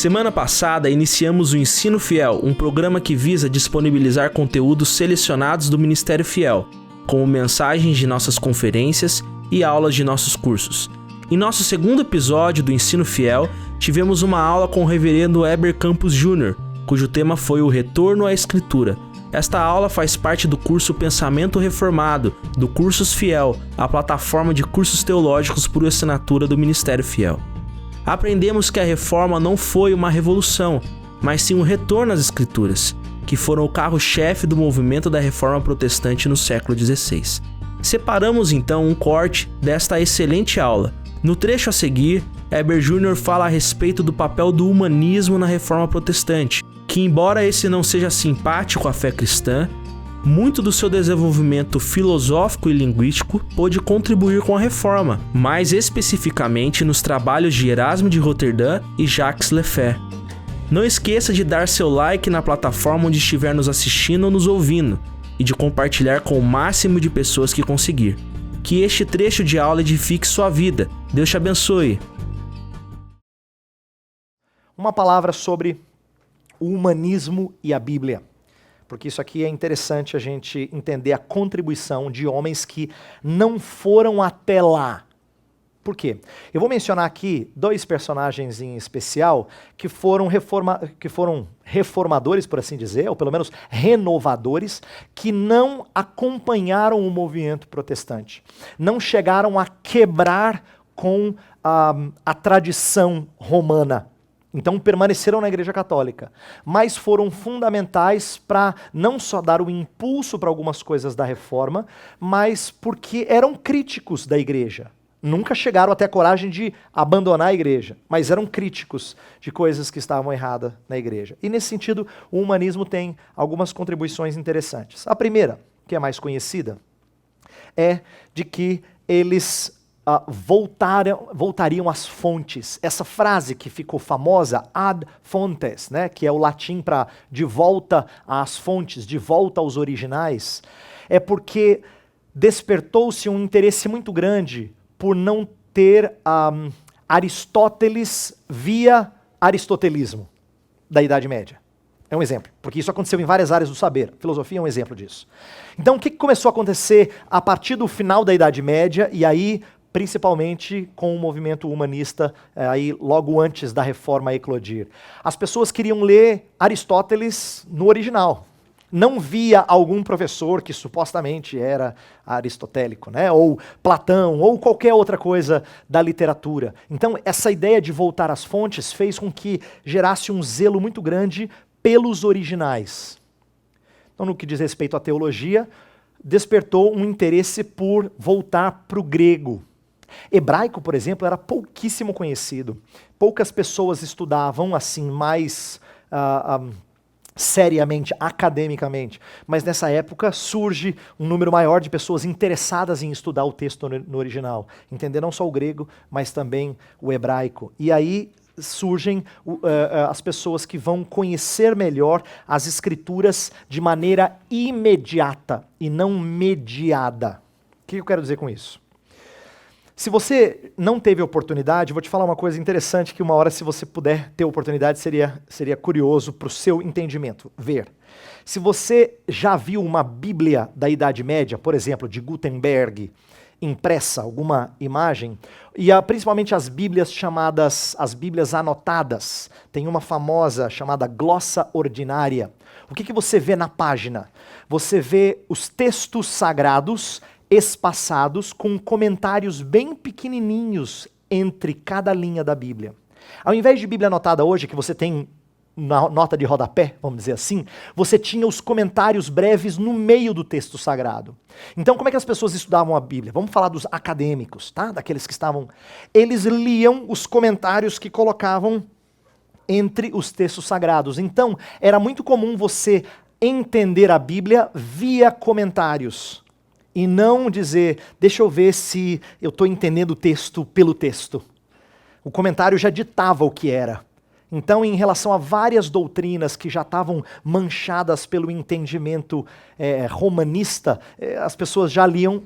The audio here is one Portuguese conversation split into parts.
Semana passada iniciamos o Ensino Fiel, um programa que visa disponibilizar conteúdos selecionados do Ministério Fiel, como mensagens de nossas conferências e aulas de nossos cursos. Em nosso segundo episódio do Ensino Fiel, tivemos uma aula com o reverendo Heber Campos Jr., cujo tema foi o Retorno à Escritura. Esta aula faz parte do curso Pensamento Reformado, do Cursos Fiel, a plataforma de cursos teológicos por assinatura do Ministério Fiel. Aprendemos que a reforma não foi uma revolução, mas sim um retorno às Escrituras, que foram o carro-chefe do movimento da reforma protestante no século XVI. Separamos então um corte desta excelente aula. No trecho a seguir, Heber Jr. fala a respeito do papel do humanismo na reforma protestante, que embora esse não seja simpático à fé cristã, muito do seu desenvolvimento filosófico e linguístico pôde contribuir com a reforma, mais especificamente nos trabalhos de Erasmo de Roterdã e Jacques Lefebvre. Não esqueça de dar seu like na plataforma onde estiver nos assistindo ou nos ouvindo e de compartilhar com o máximo de pessoas que conseguir. Que este trecho de aula edifique sua vida. Deus te abençoe. Uma palavra sobre o humanismo e a Bíblia, porque isso aqui é interessante a gente entender a contribuição de homens que não foram até lá. Por quê? Eu vou mencionar aqui dois personagens em especial que foram reformadores, por assim dizer, ou pelo menos renovadores, que não acompanharam o movimento protestante. Não chegaram a quebrar com a tradição romana. Então permaneceram na Igreja Católica, mas foram fundamentais para não só dar o impulso para algumas coisas da Reforma, mas porque eram críticos da Igreja. Nunca chegaram até a coragem de abandonar a Igreja, mas eram críticos de coisas que estavam erradas na Igreja. E nesse sentido, o humanismo tem algumas contribuições interessantes. A primeira, que é mais conhecida, é de que eles voltariam às fontes. Essa frase que ficou famosa, ad fontes, né, que é o latim para de volta às fontes, de volta aos originais, é porque despertou-se um interesse muito grande por não ter Aristóteles via aristotelismo da Idade Média. É um exemplo, porque isso aconteceu em várias áreas do saber. A filosofia é um exemplo disso. Então, o que começou a acontecer a partir do final da Idade Média, e aí principalmente com o movimento humanista, aí logo antes da Reforma eclodir? As pessoas queriam ler Aristóteles no original. Não via algum professor que supostamente era aristotélico, né? Ou Platão, ou qualquer outra coisa da literatura. Então, essa ideia de voltar às fontes fez com que gerasse um zelo muito grande pelos originais. Então, no que diz respeito à teologia, despertou um interesse por voltar para o grego. Hebraico, por exemplo, era pouquíssimo conhecido. Poucas pessoas estudavam assim mais seriamente, academicamente. Mas nessa época surge um número maior de pessoas interessadas em estudar o texto no original. Entender não só o grego, mas também o hebraico. E aí surgem as pessoas que vão conhecer melhor as escrituras de maneira imediata e não mediada. O que eu quero dizer com isso? Se você não teve oportunidade, vou te falar uma coisa interessante que uma hora, se você puder ter oportunidade, seria curioso para o seu entendimento, ver. Se você já viu uma Bíblia da Idade Média, por exemplo, de Gutenberg, impressa, alguma imagem, e principalmente as Bíblias chamadas, as Bíblias anotadas, tem uma famosa chamada Glossa Ordinária. O que você vê na página? Você vê os textos sagrados espaçados com comentários bem pequenininhos entre cada linha da Bíblia. Ao invés de Bíblia anotada hoje, que você tem na nota de rodapé, vamos dizer assim, você tinha os comentários breves no meio do texto sagrado. Então, como é que as pessoas estudavam a Bíblia? Vamos falar dos acadêmicos, tá? Daqueles que estavam... Eles liam os comentários que colocavam entre os textos sagrados. Então, era muito comum você entender a Bíblia via comentários. E não dizer, deixa eu ver se eu estou entendendo o texto pelo texto. O comentário já ditava o que era. Então, em relação a várias doutrinas que já estavam manchadas pelo entendimento romanista, as pessoas já liam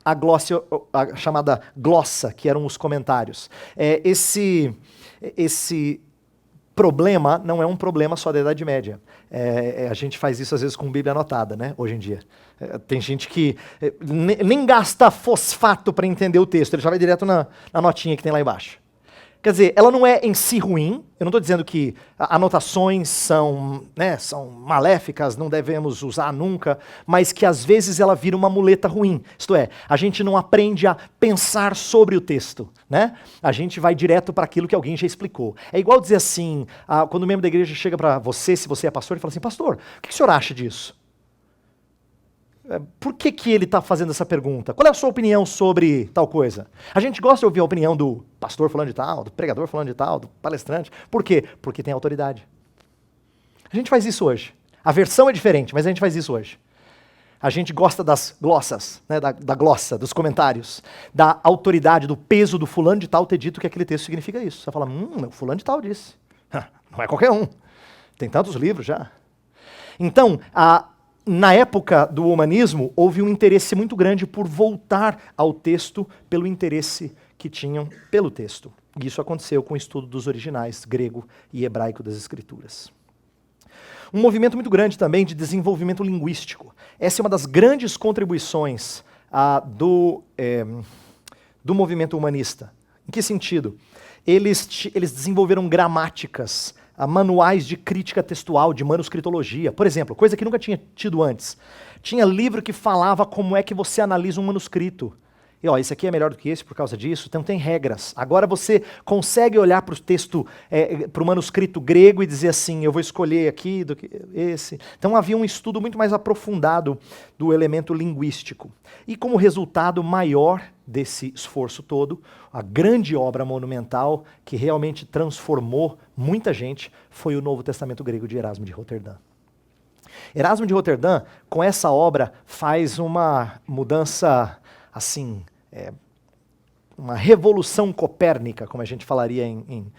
a chamada glossa, que eram os comentários. Esse problema não é um problema só da Idade Média. A gente faz isso às vezes com Bíblia anotada, né, hoje em dia. Tem gente que nem gasta fosfato para entender o texto, ele já vai direto na notinha que tem lá embaixo. Quer dizer, ela não é em si ruim, eu não estou dizendo que anotações são maléficas, não devemos usar nunca, mas que às vezes ela vira uma muleta ruim. Isto é, a gente não aprende a pensar sobre o texto, né? A gente vai direto para aquilo que alguém já explicou. É igual dizer assim, quando o membro da igreja chega para você, se você é pastor, e fala assim, pastor, o que o senhor acha disso? Por que ele está fazendo essa pergunta? Qual é a sua opinião sobre tal coisa? A gente gosta de ouvir a opinião do pastor falando de tal, do pregador falando de tal, do palestrante. Por quê? Porque tem autoridade. A gente faz isso hoje. A versão é diferente, mas a gente faz isso hoje. A gente gosta das glossas, né, da glossa, dos comentários, da autoridade, do peso do fulano de tal ter dito que aquele texto significa isso. Você fala, o fulano de tal disse. Não é qualquer um. Tem tantos livros já. Então, na época do humanismo, houve um interesse muito grande por voltar ao texto pelo interesse que tinham pelo texto. E isso aconteceu com o estudo dos originais grego e hebraico das Escrituras. Um movimento muito grande também de desenvolvimento linguístico. Essa é uma das grandes contribuições do movimento humanista. Em que sentido? Eles desenvolveram gramáticas, manuais de crítica textual, de manuscritologia. Por exemplo, coisa que nunca tinha tido antes. Tinha livro que falava como é que você analisa um manuscrito. E esse aqui é melhor do que esse por causa disso, então tem regras. Agora você consegue olhar para o texto, para o manuscrito grego e dizer assim, eu vou escolher aqui do que esse. Então havia um estudo muito mais aprofundado do elemento linguístico. E como resultado maior desse esforço todo, a grande obra monumental que realmente transformou muita gente foi o Novo Testamento grego de Erasmo de Roterdã. Erasmo de Roterdã, com essa obra, faz uma mudança assim, uma revolução copérnica, como a gente falaria em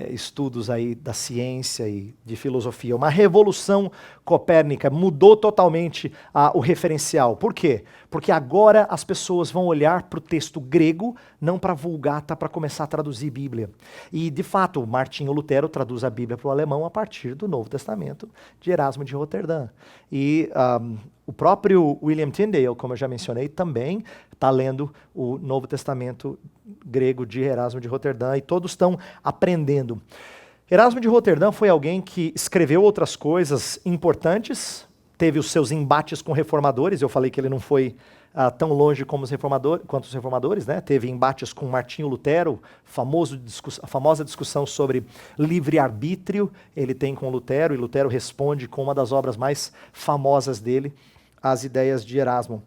estudos aí da ciência e de filosofia. Uma revolução copérnica, mudou totalmente o referencial. Por quê? Porque agora as pessoas vão olhar para o texto grego, não para a Vulgata, para começar a traduzir Bíblia. E, de fato, Martinho Lutero traduz a Bíblia para o alemão a partir do Novo Testamento de Erasmo de Roterdã. E o próprio William Tyndale, como eu já mencionei, também está lendo o Novo Testamento grego de Erasmo de Roterdã e todos estão aprendendo. Erasmo de Roterdã foi alguém que escreveu outras coisas importantes, teve os seus embates com reformadores, eu falei que ele não foi tão longe como quanto os reformadores, né? Teve embates com Martinho Lutero, a famosa discussão sobre livre-arbítrio, ele tem com Lutero, e Lutero responde com uma das obras mais famosas dele, as ideias de Erasmo.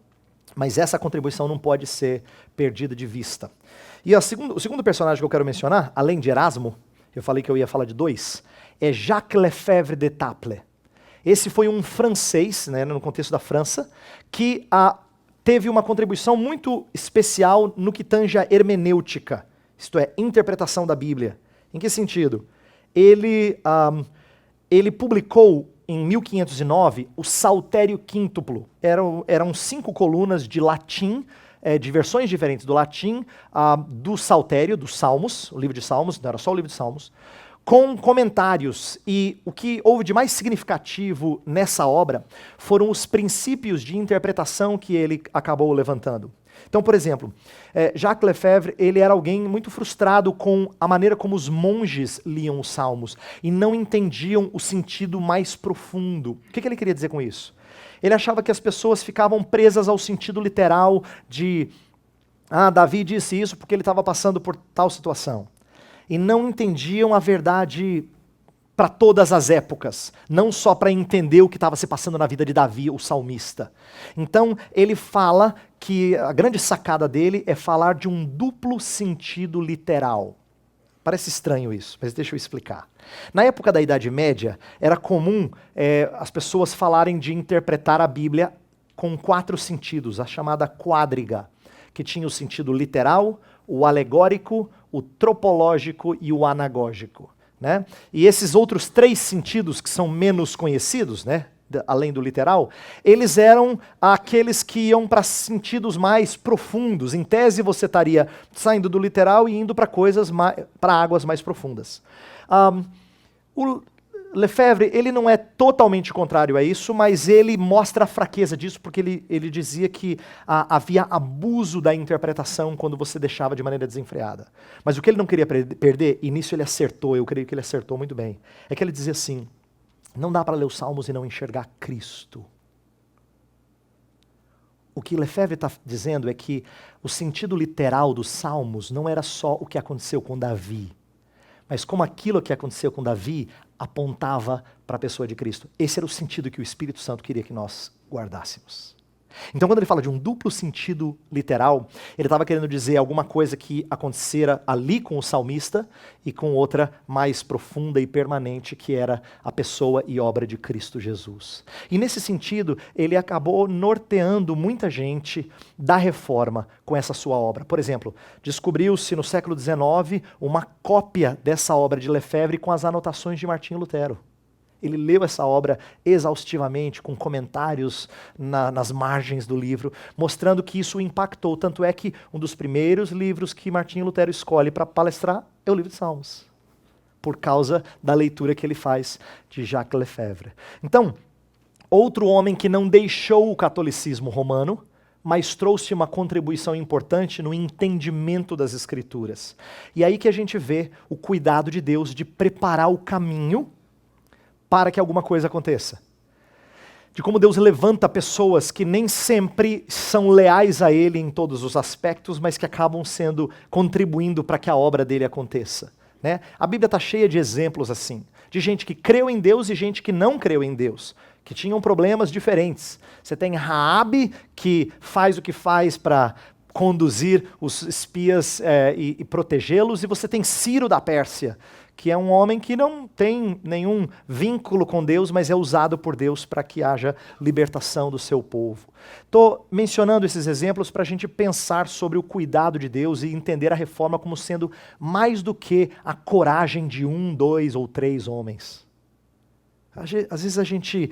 Mas essa contribuição não pode ser perdida de vista. E o segundo personagem que eu quero mencionar, além de Erasmo, eu falei que eu ia falar de dois, é Jacques Lefebvre d'Étaples. Esse foi um francês, né, no contexto da França, que teve uma contribuição muito especial no que tange a hermenêutica, isto é, interpretação da Bíblia. Em que sentido? Ele publicou em 1509 o Saltério Quíntuplo. Eram 5 colunas de latim, de versões diferentes do latim, do Saltério, dos Salmos, o livro de Salmos, não era só o livro de Salmos, com comentários. E o que houve de mais significativo nessa obra foram os princípios de interpretação que ele acabou levantando. Então, por exemplo, Jacques Lefebvre, ele era alguém muito frustrado com a maneira como os monges liam os salmos e não entendiam o sentido mais profundo. O que ele queria dizer com isso? Ele achava que as pessoas ficavam presas ao sentido literal de Davi disse isso porque ele estava passando por tal situação. E não entendiam a verdade para todas as épocas, não só para entender o que estava se passando na vida de Davi, o salmista. Então, ele fala que a grande sacada dele é falar de um duplo sentido literal. Parece estranho isso, mas deixa eu explicar. Na época da Idade Média, era comum as pessoas falarem de interpretar a Bíblia com 4 sentidos, a chamada quádriga, que tinha o sentido literal, o alegórico, o tropológico e o anagógico. Né? E esses outros 3 sentidos que são menos conhecidos, né, além do literal, eles eram aqueles que iam para sentidos mais profundos. Em tese, você estaria saindo do literal e indo para para águas mais profundas. O Lefebvre, ele não é totalmente contrário a isso, mas ele mostra a fraqueza disso, porque ele dizia que havia abuso da interpretação quando você deixava de maneira desenfreada. Mas o que ele não queria perder, e nisso ele acertou, eu creio que ele acertou muito bem, é que ele dizia assim, não dá para ler os Salmos e não enxergar Cristo. O que Lefebvre está dizendo é que o sentido literal dos Salmos não era só o que aconteceu com Davi, mas como aquilo que aconteceu com Davi apontava para a pessoa de Cristo. Esse era o sentido que o Espírito Santo queria que nós guardássemos. Então, quando ele fala de um duplo sentido literal, ele estava querendo dizer alguma coisa que acontecera ali com o salmista e com outra mais profunda e permanente, que era a pessoa e obra de Cristo Jesus. E nesse sentido, ele acabou norteando muita gente da reforma com essa sua obra. Por exemplo, descobriu-se no século XIX uma cópia dessa obra de Lefebvre com as anotações de Martinho Lutero. Ele leu essa obra exaustivamente, com comentários nas margens do livro, mostrando que isso o impactou. Tanto é que um dos primeiros livros que Martinho Lutero escolhe para palestrar é o livro de Salmos, por causa da leitura que ele faz de Jacques Lefebvre. Então, outro homem que não deixou o catolicismo romano, mas trouxe uma contribuição importante no entendimento das Escrituras. E aí que a gente vê o cuidado de Deus de preparar o caminho para que alguma coisa aconteça. De como Deus levanta pessoas que nem sempre são leais a Ele em todos os aspectos, mas que acabam contribuindo para que a obra dele aconteça. Né? A Bíblia está cheia de exemplos assim, de gente que creu em Deus e gente que não creu em Deus, que tinham problemas diferentes. Você tem Raabe, que faz o que faz para conduzir os espias e protegê-los, e você tem Ciro da Pérsia, que é um homem que não tem nenhum vínculo com Deus, mas é usado por Deus para que haja libertação do seu povo. Estou mencionando esses exemplos para a gente pensar sobre o cuidado de Deus e entender a reforma como sendo mais do que a coragem de 1, 2 ou 3 homens. Às vezes a gente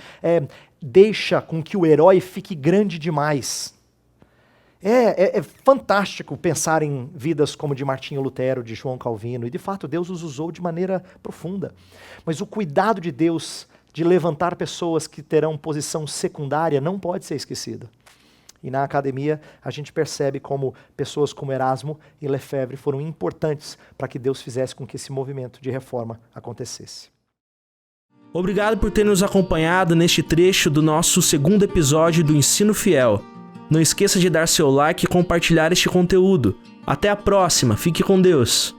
deixa com que o herói fique grande demais. É fantástico pensar em vidas como de Martinho Lutero, de João Calvino, e de fato Deus os usou de maneira profunda. Mas o cuidado de Deus de levantar pessoas que terão posição secundária não pode ser esquecido. E na academia a gente percebe como pessoas como Erasmo e Lefebvre foram importantes para que Deus fizesse com que esse movimento de reforma acontecesse. Obrigado por ter nos acompanhado neste trecho do nosso segundo episódio do Ensino Fiel. Não esqueça de dar seu like e compartilhar este conteúdo. Até a próxima, fique com Deus!